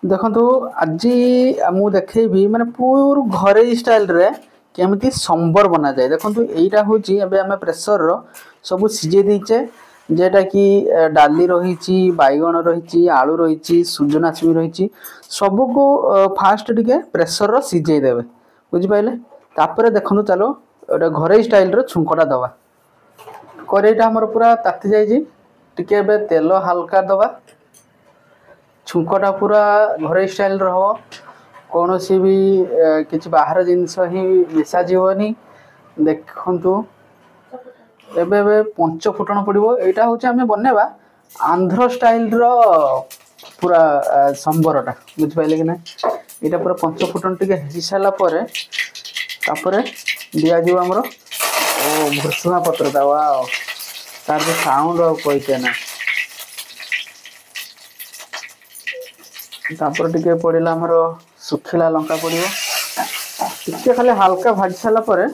देखो आज मु देखेबी माने पूरा घरे स्टाइल रे केमती संबर बना जाए। देखो यहीटा हूँ आम प्रेसर रो सब सीझे देचे जेटा कि डाली रही बैगण रही आलू रही सुजना छुई रही सबको फास्ट टिके प्रेसर रो सीझे देवे बुझिपारे। तापर देखो चलो गोटे घरे स्टाइल रो छुंकटा दवा करेईटा हमर पूरा ताती जाइए टिके तेल हाल्का दवा छुंकटा पूरा घरे स्टाइल रहो कौन सी भी किसी बाहर जिनस ही मिसा जीवनी। देखंतु एबे पंच फुटण पड़ो यहाँ हूँ आम बनवा आंध्र स्टाइल रो पूरा संबरटा बुझिपारे कि ना। यहाँ पूरा पंच फुटण टी हो सारापर तापर दिज्व आमर भुसुंगा पत्र दवा तार जो साउंड कहीके ना तापर टिके पड़ेगा आमर सुखिला लंका पड़ो टिके खाली हाल्का भाजी सारापर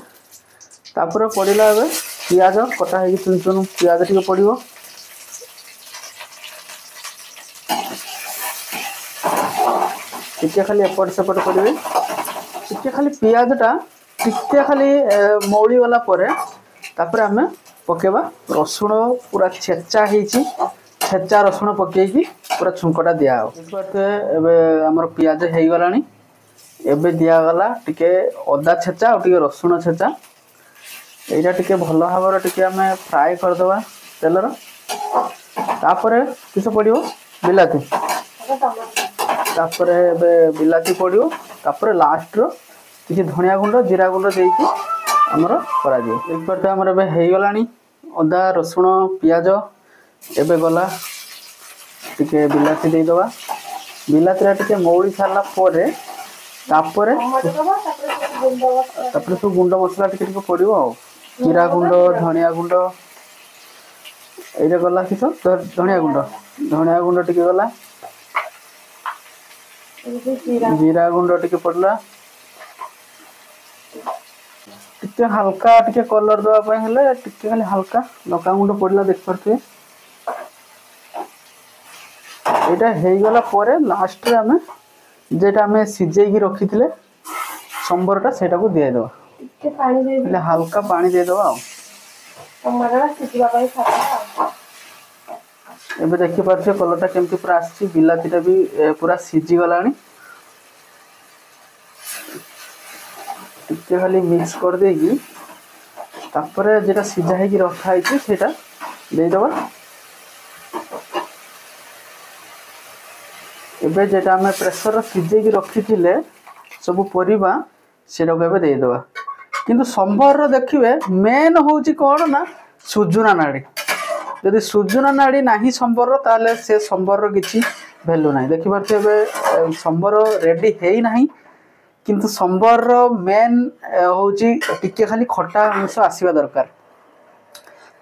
तापर पड़ेगा ए पियाज कटा है चुन चुन पियाज टिके पड़ो टिके खाली एपट सेपट करेंगे टिके खाली पियाजटा टिके खाली मौली गला तापर आम पकेबा रसुण पूरा छेचा होती छेचा रसुण पकईकी पूरा छुंकटा दिया आमर पियाज हो गला एबे दिगला टिके अदा छेचा और टिके रसुण छेचा यहाँ टिके भल भाव टिके आम फ्राए करदे तेलर तापर किस पड़ो बिलाती तापर बिलाती पड़ो तापर लास्ट रो किसी धनिया गुंड जीरा गुंड देकी आमर करा देखिए आमर हो गला अदा रसुण पियाज एबे गला टिके बिलाती देदवा बिलाती टिके मौली सारा तापर सब गुंड मसला टिके टिके पड़ो जीरा गुंड धनिया गुंड ये गला किस धनिया गुंड टिके गला जीरा गुंड टिके पड़ला टिके हल्का टिके कलर दवाई हेले टिके खाली हल्का लंका गुंड पड़ला देख पारे। यहाँ हो गला पर लास्ट रे आम जेटा आम सीझे रखी थे संबरटा से दीदेवा हल्का पानी देदेवा एबे देखी पारे कलरटा केमती पूरा आसी बिलातीटा भी पूरा सीझी गला टिके खाली मिक्स कर देगी तापर जेटा सीझा है रखाई सेटा देदेवा एबे जेटा आम प्रेसर सीझे रखी थे सब परिबा सेटा को देदेवा किंतु संबर देखिए मेन हूँ कौन ना सुजुना नाड़ी जदि सुजुना नाड़ी ना संबर ताले से संबर किसी भैल्यू ना देखिए संबर रेडी है ना किंतु संबर मेन हूँ टिके खाली खटा अंश आसवा दरकार।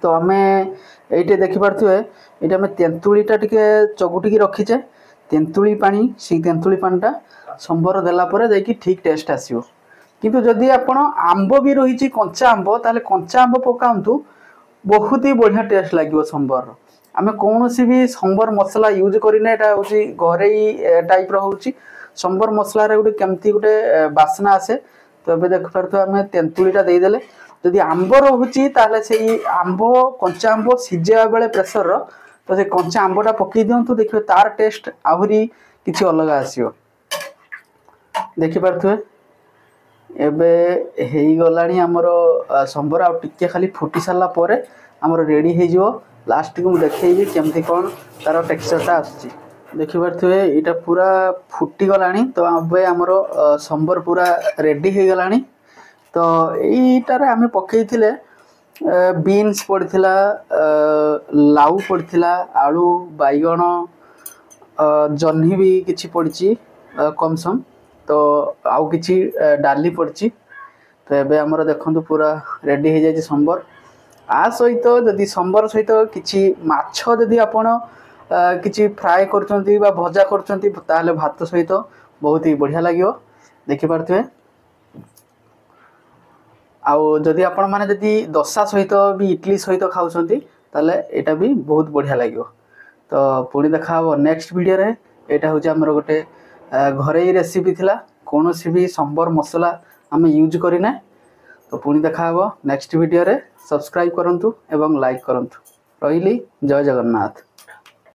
तो आम ये देखिपे ये आम तेंतुलीटा टिके चगुटिकी रखीचे तेंतुली पानी से तेंतुली पानीटा संबर देलापर जाकि ठीक टेस्ट आसो। किंतु जदि आपण आंब भी रही कंचा आंब ताले कंचा आंब पकातु बहुत ही बढ़िया टेस्ट लगे संबर। आम कौन सी भी संबर मसला यूज करना यहाँ हूँ घरे टाइप रो संबर मसला गोटे केमती गोटे बासना आसे। तो ये देखिए आम तेंतुलीटा देदेले जदि आंब रोचे ताले से आंब कंचा आंब सीझा बेले प्रेसर तो से कंचा आंबटा पकई दिंतु देखिए तार टेस्ट आहरी किसी अलग आसो देखिपे। एबे हो गला आमर संबर आ टिके खाली फुटी सारा पर आमर रेडी हो लास्ट को देखेबी केमती कौन तार टेक्सचरटा आसुची देखिपे यहाँ पूरा फुटी गला। तो अब आमर संबर पूरा रेडी हो गला। तो यहीटार आम पकई बीन्स पड़ता लाउ पड़ता आलू बैगण जह्नी भी किसी पड़ी कम सम तो आउ किसी डाली पड़ी। तो ये आमर देखो पूरा रेडी हो जाए संबर आ सहित जदि संबर सहित किसी माछ जदि आपण किसी फ्राए कर भजा कर भात सहित बहुत ही बढ़िया लगे देखिपे। आउ जदि आपण माने जदि दशा सहित भी इडली सहित खाऊंती ताले एटा भी बहुत बढ़िया लगे। तो पुणी देखा नेक्स्ट वीडियो रे। एटा हूँ आमर गोटे घरे रेसिपी थिला कौन भी संबर मसला आम यूज करना। तो पुणी देखा नेक्स्ट वीडियो रे सब्सक्राइब करंतु एवं लाइक करंतु। रही जय जगन्नाथ।